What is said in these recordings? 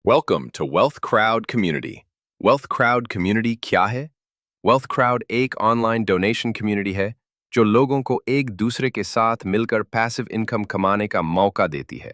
Welcome to Wealth Crowd Community. Wealth Crowd Community क्या है? Wealth Crowd एक online donation community है जो लोगों को एक दूसरे के साथ मिलकर पैसिव इनकम कमाने का मौका देती है।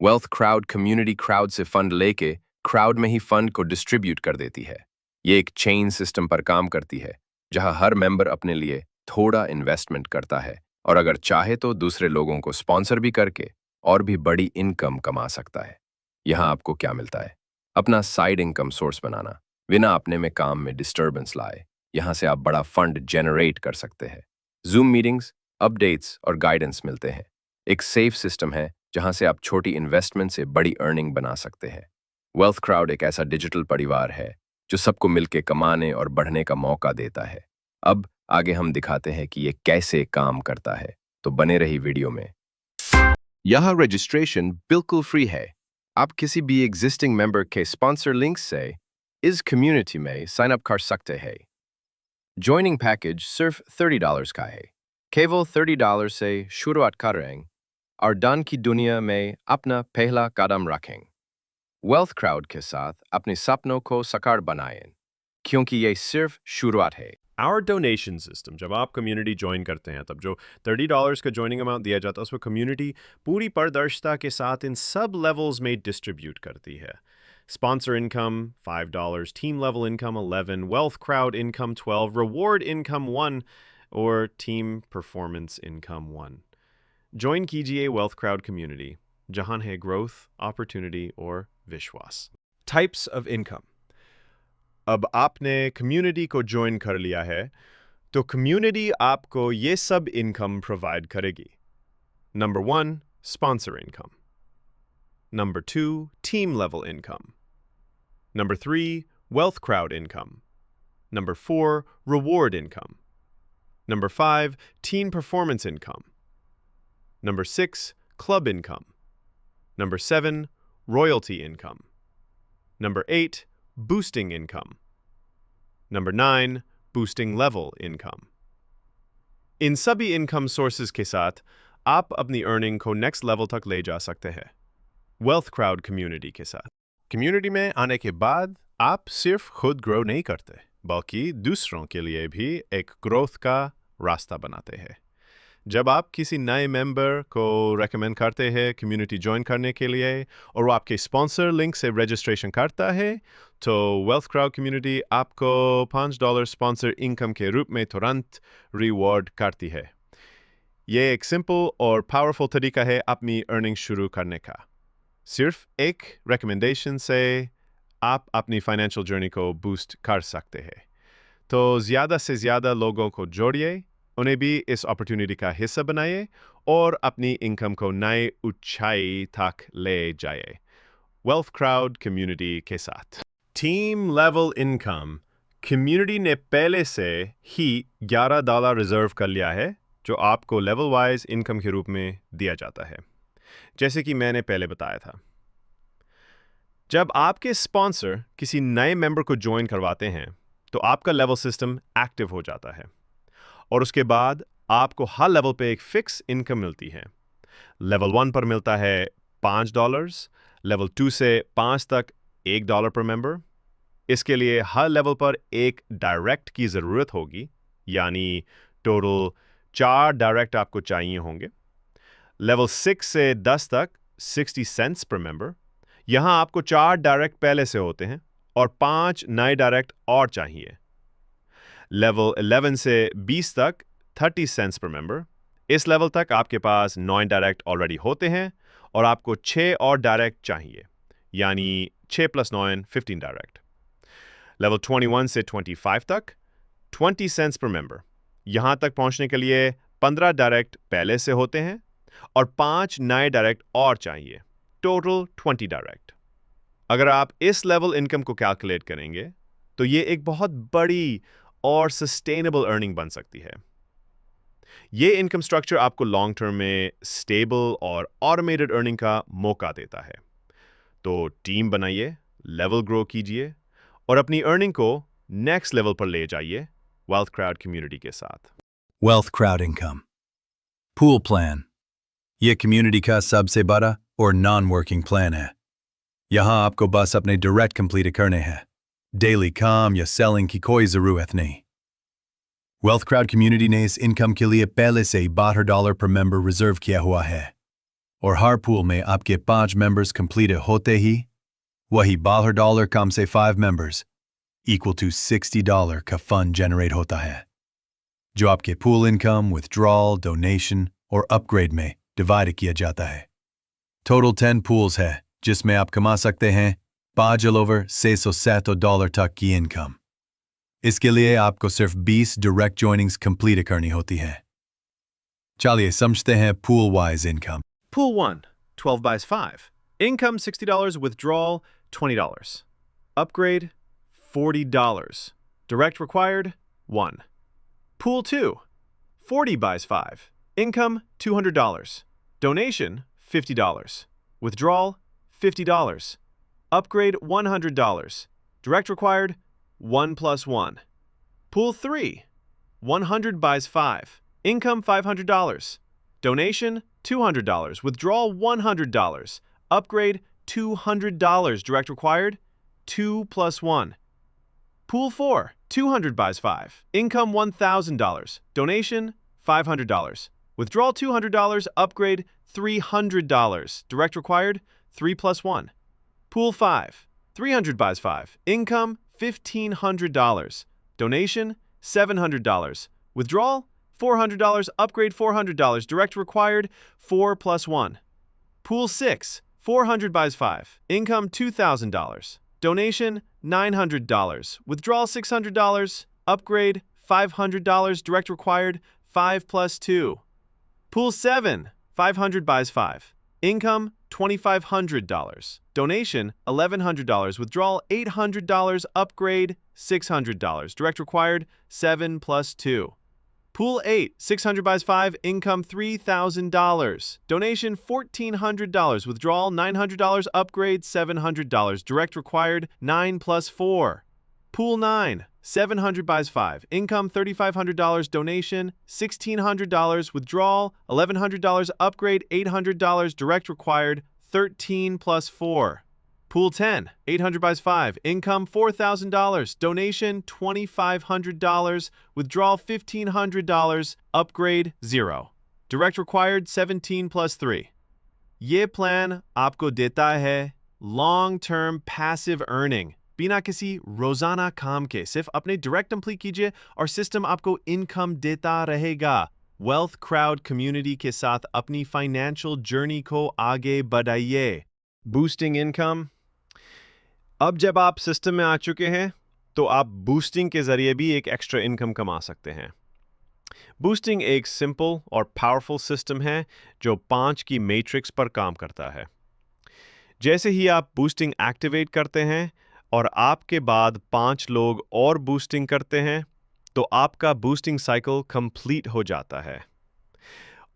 Wealth Crowd Community क्राउड से फंड लेके क्राउड में ही फंड को डिस्ट्रीब्यूट कर देती है। ये एक चेन सिस्टम पर काम करती है जहां हर मेंबर अपने लिए थोड़ा इन्वेस्टमेंट करता है और अगर चाहे तो दूसरे लोगों को स्पॉन्सर भी करके और भी बड़ी इनकम कमा सकता है। यहाँ आपको क्या मिलता है? अपना साइड इनकम सोर्स बनाना, बिना अपने में काम में डिस्टर्बेंस लाए। यहाँ से आप बड़ा फंड जनरेट कर सकते हैं। जूम मीटिंग्स, अपडेट्स और गाइडेंस मिलते हैं। एक सेफ सिस्टम है जहाँ से आप छोटी इन्वेस्टमेंट से बड़ी अर्निंग बना सकते हैं। वेल्थ क्राउड एक ऐसा डिजिटल परिवार है जो सबको मिलकर कमाने और बढ़ने का मौका देता है। अब आगे हम दिखाते हैं कि ये कैसे काम करता है, तो बने रही वीडियो में। यह रजिस्ट्रेशन बिल्कुल फ्री है। आप किसी भी एग्जिस्टिंग मेंबर के स्पॉन्सर लिंक से इस कम्युनिटी में साइन अप कर सकते हैं। ज्वाइनिंग पैकेज सिर्फ $30 का है। केवल $30 से शुरुआत करें और दान की दुनिया में अपना पहला कदम रखें। वेल्थ क्राउड के साथ अपने सपनों को साकार बनाएं, क्योंकि ये सिर्फ शुरुआत है। Our donation system, जब आप कम्युनिटी ज्वाइन करते हैं तब जो $30 का ज्वाइनिंग अमाउंट दिया जाता है उसमें कम्युनिटी पूरी पारदर्शिता के साथ इन सब लेवल्स में डिस्ट्रीब्यूट करती है। Sponsor income $5, team level income 11, wealth crowd income 12, reward income 1 और टीम परफॉर्मेंस इनकम 1। ज्वाइन कीजिए वेल्थ क्राउड कम्युनिटी, जहां है ग्रोथ, अपॉर्चुनिटी और विश्वास। Types of income. अब आपने कम्युनिटी को ज्वाइन कर लिया है तो कम्युनिटी आपको ये सब इनकम प्रोवाइड करेगी। Number 1, sponsor income. Number 2, team level income. Number 3, wealth crowd income. Number 4, reward income. Number 5, team performance income. Number 6, club income. Number 7, royalty income. Number 8, boosting income. Number 9, boosting level income. इन सभी income sources के साथ आप अपनी earning को next level तक ले जा सकते हैं वेल्थ क्राउड कम्युनिटी के साथ। कम्युनिटी में आने के बाद आप सिर्फ खुद ग्रो नहीं करते बल्कि दूसरों के लिए भी एक ग्रोथ का रास्ता बनाते हैं। जब आप किसी नए मेंबर को रेकमेंड करते हैं कम्युनिटी ज्वाइन करने के लिए और वो आपके स्पॉन्सर लिंक से रजिस्ट्रेशन करता है तो वेल्थ क्राउड कम्युनिटी आपको $5 स्पॉन्सर इनकम के रूप में तुरंत रिवॉर्ड करती है। ये एक सिंपल और पावरफुल तरीका है अपनी अर्निंग शुरू करने का। सिर्फ एक रिकमेंडेशन से आप अपनी फाइनेंशियल जर्नी को बूस्ट कर सकते हैं। तो ज़्यादा से ज़्यादा लोगों को जोड़िए, उन्हें भी इस अपॉर्चुनिटी का हिस्सा बनाइए और अपनी इनकम को नए ऊंचाई तक ले जाइए वेल्थ क्राउड कम्युनिटी के साथ। Team level income. कम्युनिटी ने पहले से ही $11 रिजर्व कर लिया है जो आपको लेवल वाइज इनकम के रूप में दिया जाता है, जैसे कि मैंने पहले बताया था। जब आपके स्पॉन्सर किसी नए मेंबर को ज्वाइन करवाते हैं तो आपका लेवल सिस्टम एक्टिव हो जाता है और उसके बाद आपको हर लेवल पे एक फिक्स इनकम मिलती है। लेवल 1 पर मिलता है $5, लेवल 2 से 5 तक $1 पर मेंबर। इसके लिए हर लेवल पर एक डायरेक्ट की ज़रूरत होगी, यानी टोटल 4 डायरेक्ट आपको चाहिए होंगे। लेवल 6 से 10 तक 60 सेंट्स पर मेंबर। यहाँ आपको 4 डायरेक्ट पहले से होते हैं और 5 नए डायरेक्ट और चाहिए। लेवल 11 से 20 तक 30 सेंट्स पर मेंबर। इस लेवल तक आपके पास 9 डायरेक्ट ऑलरेडी होते हैं और आपको 6 और डायरेक्ट चाहिए, यानी 6 + 9 15 डायरेक्ट। लेवल 21 से 25 तक 20 सेंट्स पर मेंबर। यहाँ तक पहुँचने के लिए 15 डायरेक्ट पहले से होते हैं और 5 नए डायरेक्ट और चाहिए, टोटल 20 डायरेक्ट। अगर आप इस लेवल इनकम को कैलकुलेट करेंगे तो ये एक बहुत बड़ी और सस्टेनेबल अर्निंग बन सकती है। ये इनकम स्ट्रक्चर आपको लॉन्ग टर्म में स्टेबल और ऑटोमेटेड अर्निंग का मौका देता है। तो टीम बनाइए, लेवल ग्रो कीजिए और अपनी अर्निंग को नेक्स्ट लेवल पर ले जाइए वेल्थ क्राउड कम्युनिटी के साथ। Wealth crowd income pool plan. यह कम्युनिटी का सबसे बड़ा और नॉन वर्किंग प्लान है। यहाँ आपको बस अपने डायरेक्ट कंप्लीट करने हैं। डेली काम या सेलिंग की कोई ज़रूरत नहीं। वेल्थ क्राउड कम्युनिटी ने इस इनकम के लिए पहले से ही $12 पर मेंबर रिजर्व किया हुआ है और हर पूल में आपके 5 मेंबर्स कंप्लीट होते ही वही $12 कम से 5 मेंबर्स इक्वल टू $60 का फंड जनरेट होता है जो आपके पूल इनकम, विथड्रॉल, डोनेशन और अपग्रेड में डिवाइड किया जाता है। टोटल 10 पूल्स है जिसमें आप कमा सकते हैं $607 तक की इनकम। इसके लिए आपको सिर्फ 20 डायरेक्ट जॉइनिंग्स कंप्लीट करनी होती हैं। चलिए समझते हैं pool wise income. Pool 1, 12 buys 5. Income $60, withdrawal $20. Upgrade $40. Direct required 1. Pool 2, 40 buys 5. Income $200. Donation $50. Withdrawal $50. Upgrade $100. Direct required 1 plus 1. Pool 3, 100 buys 5. Income $500. Donation $200. Withdrawal $100. Upgrade $200. Direct required 2 plus 1. Pool 4, 200 buys 5. Income $1,000. Donation $500. Withdrawal $200. Upgrade $300. Direct required 3 plus 1. Pool 5, 300 buys 5. Income $1,500. Donation $700. Withdrawal $400. Upgrade $400. Direct required 4 plus 1. Pool 6, 400 buys 5. Income $2,000. Donation $900. Withdrawal $600. Upgrade $500. Direct required 5 plus 2. Pool 7, 500 buys 5. Income $2,500. Donation $1,100. Withdrawal $800. Upgrade $600. Direct required 7 plus 2. Pool 8, 600 buys 5. Income $3,000. Donation $1,400. Withdrawal $900. Upgrade $700. Direct required 9 plus 4. Pool 9, 700 buys 5. Income $3,500. Donation $1,600. Withdrawal $1,100. Upgrade $800. Direct required 13 plus 4. Pool 10, 800 buys 5. Income $4,000. Donation $2,500. Withdrawal $1,500. Upgrade 0. Direct required 17 plus 3. ये plan आपको देता है long term passive earning बिना किसी रोजाना काम के। सिर्फ अपने डायरेक्ट कंप्लीट कीजिए और सिस्टम आपको इनकम देता रहेगा। वेल्थ क्राउड कम्युनिटी के साथ अपनी फाइनेंशियल जर्नी को आगे बढ़ाइए। Boosting income. अब जब आप सिस्टम में आ चुके हैं तो आप बूस्टिंग के ज़रिए भी एक एक्स्ट्रा इनकम कमा सकते हैं। बूस्टिंग एक सिंपल और पावरफुल सिस्टम है जो 5 की मैट्रिक्स पर काम करता है। जैसे ही आप बूस्टिंग एक्टिवेट करते हैं और आपके बाद 5 लोग और बूस्टिंग करते हैं तो आपका बूस्टिंग साइकिल कंप्लीट हो जाता है।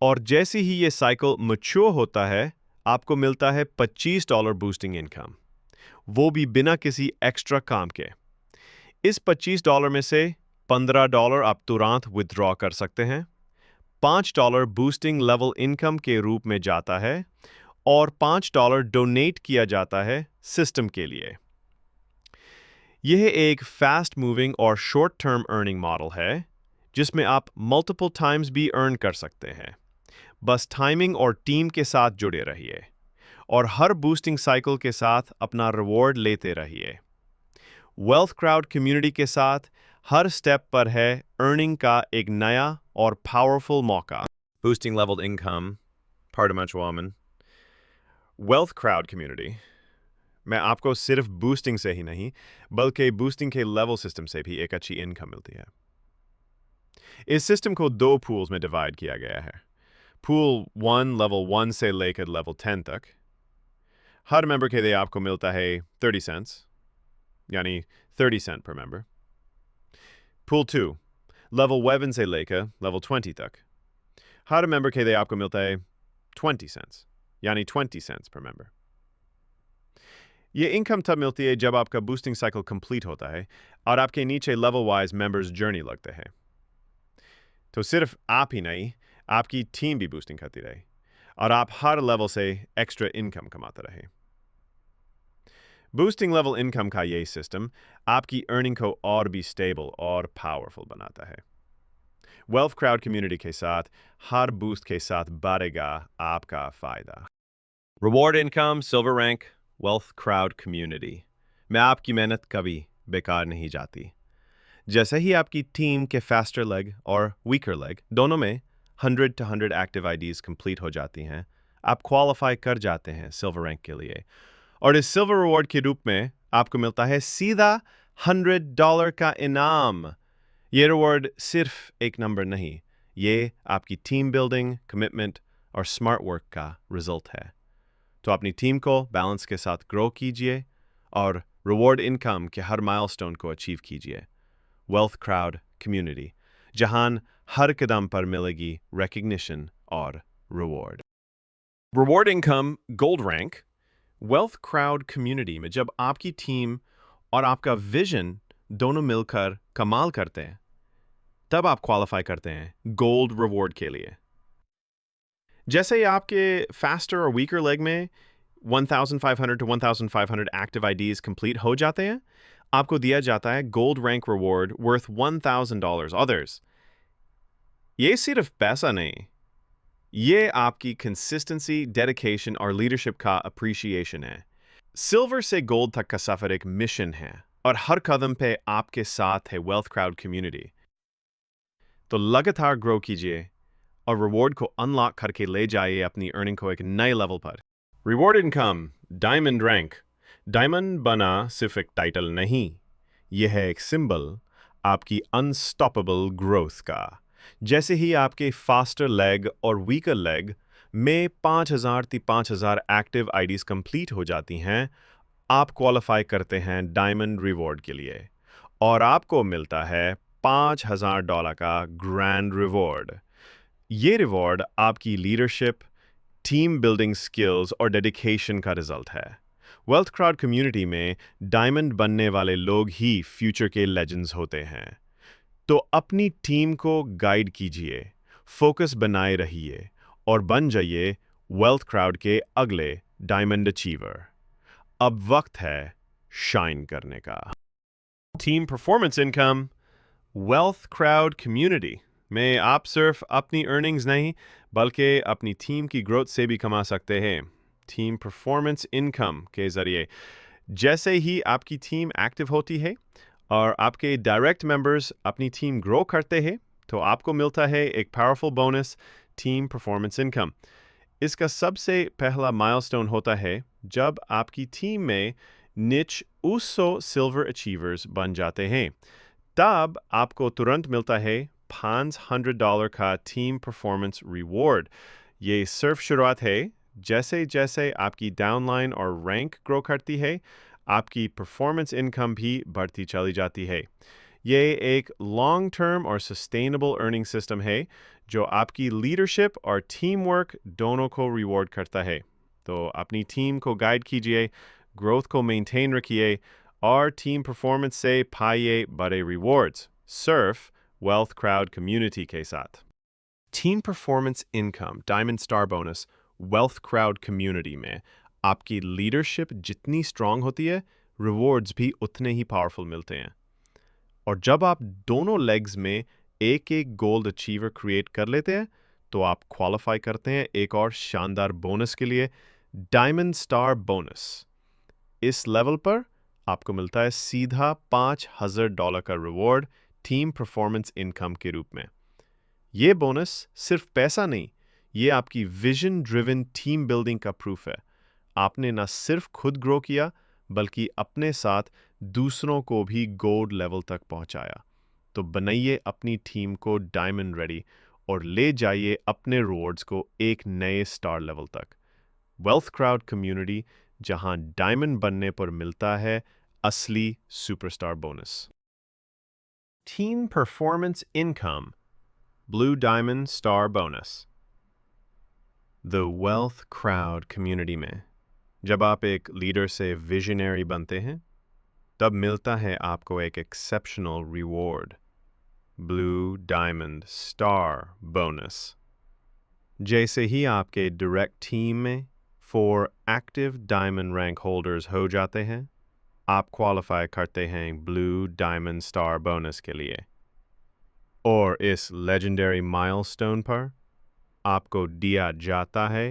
और जैसे ही ये साइकिल मैच्योर होता है आपको मिलता है $25 बूस्टिंग इनकम, वो भी बिना किसी एक्स्ट्रा काम के। इस $25 में से $15 आप तुरंत विथड्रॉ कर सकते हैं, $5 बूस्टिंग लेवल इनकम के रूप में जाता है और $5 डोनेट किया जाता है सिस्टम के लिए। यह एक फास्ट मूविंग और शॉर्ट टर्म अर्निंग मॉडल है जिसमें आप मल्टीपल टाइम्स भी अर्न कर सकते हैं। बस टाइमिंग और टीम के साथ जुड़े रहिए और हर बूस्टिंग साइकिल के साथ अपना रिवॉर्ड लेते रहिए। वेल्थ क्राउड कम्युनिटी के साथ हर स्टेप पर है अर्निंग का एक नया और पावरफुल मौका। बूस्टिंग लेवल इनकम, पार्टमेंट वेल्थ क्राउड कम्युनिटी मैं आपको सिर्फ बूस्टिंग से ही नहीं बल्कि बूस्टिंग के लेवल सिस्टम से भी एक अच्छी इनकम मिलती है। इस सिस्टम को 2 पूल्स में डिवाइड किया गया है। पूल 1 लेवल 1 से लेकर लेवल 10 तक। हर मेंबर के लिए आपको मिलता है 30 सेंट्स, यानी 30 सेंट पर मेंबर। पूल 2 लेवल 11 से लेकर लेवल 20 तक। हर मेंबर के लिए आपको मिलता है 20 सेंट्स, यानी 20 सेंट्स पर मेंबर। ये इनकम तब मिलती है जब आपका बूस्टिंग साइकिल कंप्लीट होता है और आपके नीचे लेवल वाइज मेंबर्स जर्नी लगते हैं। तो सिर्फ आप ही नहीं, आपकी टीम भी बूस्टिंग करती रहे और आप हर लेवल से एक्स्ट्रा इनकम कमाते रहे। बूस्टिंग लेवल इनकम का ये सिस्टम आपकी अर्निंग को और भी स्टेबल और पावरफुल बनाता है। वेल्थ क्राउड कम्युनिटी के साथ हर बूस्ट के साथ बढ़ेगा आपका फायदा। Reward income, silver rank, wealth crowd community में आपकी मेहनत कभी बेकार नहीं जाती। जैसे ही आपकी टीम के फास्टर लेग और वीकर लेग दोनों में 100 to 100 एक्टिव आईडीज कंप्लीट हो जाती हैं, आप क्वालिफाई कर जाते हैं सिल्वर रैंक के लिए। और इस सिल्वर रिवॉर्ड के रूप में आपको मिलता है सीधा $100 का इनाम। ये रिवॉर्ड सिर्फ एक नंबर नहीं, ये आपकी टीम बिल्डिंग, कमिटमेंट और स्मार्ट वर्क का रिजल्ट है। तो अपनी टीम को बैलेंस के साथ ग्रो कीजिए और रिवॉर्ड इनकम के हर माइलस्टोन को अचीव कीजिए। वेल्थ क्राउड कम्युनिटी, जहां हर कदम पर मिलेगी रिकग्निशन और reward. Reward income gold rank wealth crowd community में जब आपकी टीम और आपका विजन दोनों मिलकर कमाल करते हैं, तब आप क्वालिफाई करते हैं गोल्ड रिवॉर्ड के लिए। जैसे ही आपके फास्टर और वीकर लेग में 1500 to 1500 एक्टिव आईडीज कंप्लीट हो जाते हैं, आपको दिया जाता है gold rank reward worth $1000 others. ये सिर्फ पैसा नहीं, ये आपकी कंसिस्टेंसी, डेडिकेशन और लीडरशिप का अप्रिशिएशन है। सिल्वर से गोल्ड तक का सफर एक मिशन है और हर कदम पे आपके साथ है वेल्थ क्राउड कम्युनिटी। तो लगातार ग्रो कीजिए और रिवॉर्ड को अनलॉक करके ले जाइए अपनी अर्निंग को एक नए लेवल पर। Reward income diamond rank. Diamond बना सिर्फ एक टाइटल नहीं, यह है एक सिंबल आपकी अनस्टॉपेबल ग्रोथ का। जैसे ही आपके फास्टर लेग और वीकर लेग में 5000 एक्टिव आईडीज कंप्लीट हो जाती हैं, आप क्वालिफाई करते हैं डायमंड रिवॉर्ड के लिए और आपको मिलता है $5000 का ग्रैंड रिवॉर्ड। ये रिवॉर्ड आपकी लीडरशिप, टीम बिल्डिंग स्किल्स और डेडिकेशन का रिजल्ट है। वेल्थ क्राउड कम्युनिटी में डायमंड बनने वाले लोग ही फ्यूचर के लेजेंड्स होते हैं। तो अपनी टीम को गाइड कीजिए, फोकस बनाए रहिए और बन जाइए वेल्थ क्राउड के अगले डायमंड अचीवर। अब वक्त है शाइन करने का। Team performance income wealth crowd community में आप सिर्फ अपनी अर्निंग्स नहीं बल्कि अपनी टीम की ग्रोथ से भी कमा सकते हैं। टीम परफॉर्मेंस इनकम के ज़रिए जैसे ही आपकी टीम एक्टिव होती है और आपके डायरेक्ट मेंबर्स अपनी टीम ग्रो करते हैं, तो आपको मिलता है एक powerful bonus, team performance income. इसका सबसे पहला माइलस्टोन होता है जब आपकी टीम में निच 200 सिल्वर अचीवर्स बन जाते हैं। तब आपको तुरंत मिलता है $500 का टीम परफॉर्मेंस रिवॉर्ड। ये सिर्फ शुरुआत है। जैसे जैसे आपकी डाउनलाइन और रैंक ग्रो करती है, आपकी परफॉर्मेंस इनकम भी बढ़ती चली जाती है। ये एक लॉन्ग टर्म और सस्टेनेबल अर्निंग सिस्टम है जो आपकी लीडरशिप और टीम वर्क दोनों को रिवॉर्ड करता है। तो अपनी टीम को गाइड कीजिए, ग्रोथ को मेंटेन रखिए और टीम परफॉर्मेंस से पाइए बड़े रिवॉर्ड्स सिर्फ वेल्थ क्राउड कम्युनिटी के साथ। Team performance income diamond star bonus wealth crowd community में आपकी लीडरशिप जितनी स्ट्रांग होती है, रिवॉर्ड्स भी उतने ही पावरफुल मिलते हैं। और जब आप दोनों लेग्स में एक एक गोल्ड अचीवर क्रिएट कर लेते हैं, तो आप क्वालिफाई करते हैं एक और शानदार बोनस के लिए, डायमंड स्टार बोनस। इस लेवल पर आपको मिलता है सीधा $5000 का रिवॉर्ड टीम परफॉर्मेंस इनकम के रूप में। ये बोनस सिर्फ पैसा नहीं, ये आपकी विजन ड्रिवन टीम बिल्डिंग का प्रूफ है। आपने न सिर्फ खुद ग्रो किया बल्कि अपने साथ दूसरों को भी गोल्ड लेवल तक पहुंचाया। तो बनाइए अपनी टीम को डायमंड रेडी और ले जाइए अपने रिवॉर्ड्स को एक नए स्टार लेवल तक। वेल्थ क्राउड कम्युनिटी, जहां डायमंड बनने पर मिलता है असली superstar bonus. Team performance income blue diamond star bonus. The wealth crowd community में जब आप एक लीडर से विजनरी बनते हैं, तब मिलता है आपको एक exceptional reward, blue diamond star bonus. जैसे ही आपके डायरेक्ट टीम में 4 एक्टिव डायमंड रैंक होल्डर्स हो जाते हैं, आप क्वालिफाई करते हैं ब्लू डायमंड स्टार बोनस के लिए। और इस लेजेंडरी माइलस्टोन पर आपको दिया जाता है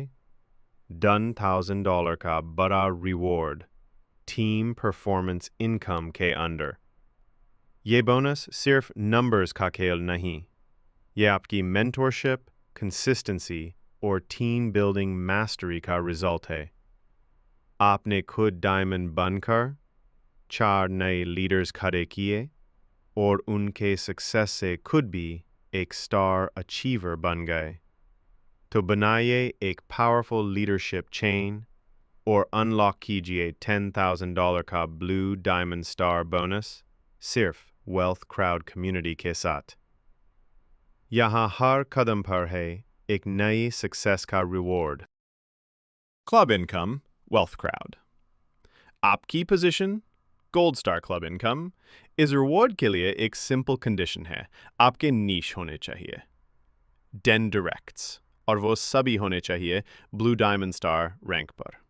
$10,000 का बड़ा रिवॉर्ड टीम परफॉर्मेंस इनकम के अंडर। ये बोनस सिर्फ नंबर्स का खेल नहीं, ये आपकी मेंटरशिप, कंसिस्टेंसी और टीम बिल्डिंग मास्टरी का रिजल्ट है। आपने खुद डायमंड बनकर 4 नए लीडर्स खड़े किए और उनके सक्सेस से खुद भी एक स्टार अचीवर बन गए। तो बनाइए एक पावरफुल लीडरशिप चेन और अनलॉक कीजिए $10,000 का ब्लू डायमंड स्टार बोनस सिर्फ वेल्थ क्राउड कम्युनिटी के साथ। यहाँ हर कदम पर है एक नई सक्सेस का reward. Club income, wealth crowd. आपकी position, gold star club income, इस रिवॉर्ड के लिए एक सिंपल कंडीशन है, आपके नीश होने चाहिए। डेन डायरेक्ट्स, और वो सभी होने चाहिए ब्लू डायमंड स्टार रैंक पर।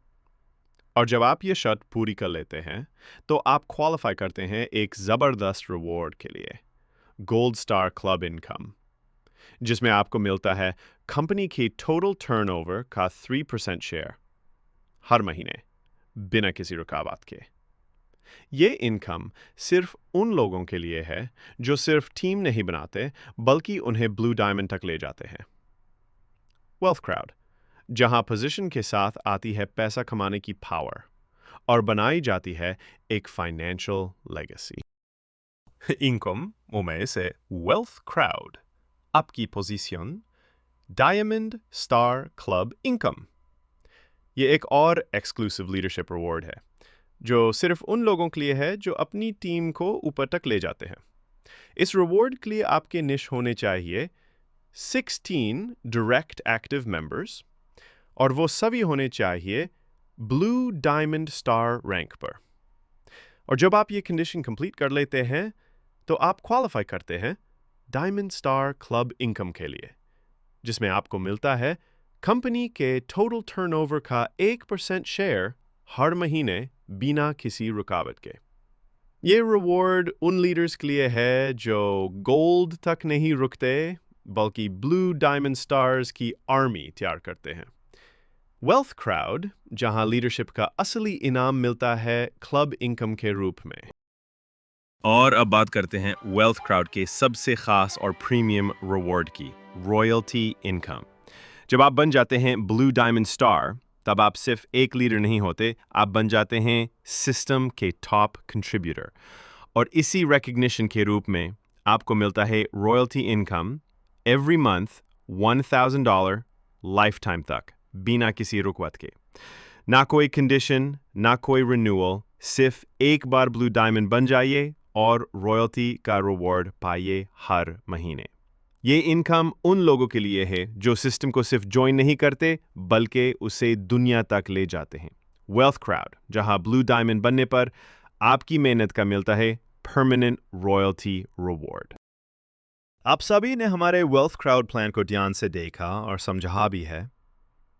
और जब आप ये शर्त पूरी कर लेते हैं तो आप क्वालिफाई करते हैं एक ज़बरदस्त रिवॉर्ड के लिए, गोल्ड स्टार क्लब इनकम, जिसमें आपको मिलता है कंपनी की टोटल टर्नओवर का 3% शेयर हर महीने बिना किसी रुकावट के। ये इनकम सिर्फ उन लोगों के लिए है जो सिर्फ टीम नहीं बनाते बल्कि उन्हें ब्लू डायमंड तक ले जाते हैं। वेल्थ क्राउड, जहां पोजीशन के साथ आती है पैसा कमाने की पावर और बनाई जाती है एक फाइनेंशियल लेगेसी। इनकम में से वेल्थ क्राउड, आपकी position diamond star club income. ये एक और एक्सक्लूसिव लीडरशिप रिवॉर्ड है जो सिर्फ उन लोगों के लिए है जो अपनी टीम को ऊपर तक ले जाते हैं। इस रिवॉर्ड के लिए आपके निश होने चाहिए 16 डायरेक्ट एक्टिव मेंबर्स और वो सभी होने चाहिए ब्लू डायमंड स्टार रैंक पर। और जब आप ये कंडीशन कंप्लीट कर लेते हैं तो आप क्वालिफाई करते हैं डायमंड स्टार क्लब इनकम के लिए, जिसमें आपको मिलता है कंपनी के टोटल टर्नओवर का 1% शेयर हर महीने बिना किसी रुकावट के। ये रिवॉर्ड उन लीडर्स के लिए है जो गोल्ड तक नहीं रुकते बल्कि ब्लू डायमंड स्टार्स की आर्मी तैयार करते हैं। वेल्थ क्राउड, जहां लीडरशिप का असली इनाम मिलता है क्लब इनकम के रूप में। और अब बात करते हैं वेल्थ क्राउड के सबसे खास और प्रीमियम रिवॉर्ड की, रॉयल्टी इनकम। जब आप बन जाते हैं ब्लू डायमंड स्टार तब आप सिर्फ एक लीडर नहीं होते, आप बन जाते हैं सिस्टम के टॉप कंट्रीब्यूटर। और इसी रिकग्निशन के रूप में आपको मिलता है royalty income every month $1,000 life time तक बिना किसी रुकावट के। ना कोई कंडीशन, ना कोई रिन्यूअल, सिर्फ एक बार ब्लू डायमंड बन जाइए और रॉयल्टी का रिवॉर्ड पाइए हर महीने। ये इनकम उन लोगों के लिए है जो सिस्टम को सिर्फ ज्वाइन नहीं करते बल्कि उसे दुनिया तक ले जाते हैं। वेल्थ क्राउड, जहां ब्लू डायमंड बनने पर आपकी मेहनत का मिलता है परमानेंट रॉयल्टी रिवॉर्ड। आप सभी ने हमारे वेल्थ क्राउड प्लान को ध्यान से देखा और समझा भी है।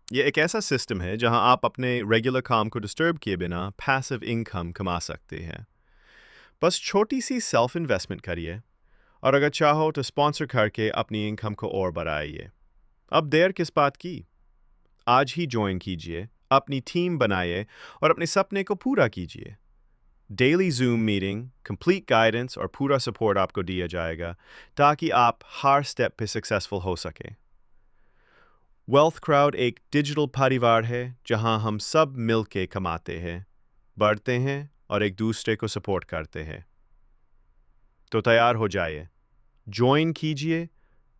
ये एक ऐसा सिस्टम है जहां आप अपने रेगुलर काम को डिस्टर्ब किए बिना पैसिव इनकम कमा सकते हैं। बस छोटी सी सेल्फ इन्वेस्टमेंट करिए और अगर चाहो तो स्पॉन्सर करके अपनी इनकम को और बढ़ाइए। अब देर किस बात की? आज ही ज्वाइन कीजिए, अपनी टीम बनाइए और अपने सपने को पूरा कीजिए। Daily zoom meeting, complete guidance और पूरा सपोर्ट आपको दिया जाएगा ताकि आप हर स्टेप पे सक्सेसफुल हो सके। वेल्थ क्राउड एक डिजिटल परिवार है जहां हम सब मिलके कमाते हैं, बढ़ते हैं और एक दूसरे को सपोर्ट करते हैं। तो तैयार हो जाइए, ज्वाइन कीजिए,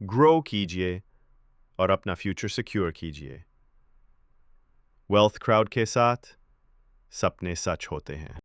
ग्रो कीजिए और अपना फ्यूचर सिक्योर कीजिए। वेल्थ क्राउड के साथ सपने सच होते हैं।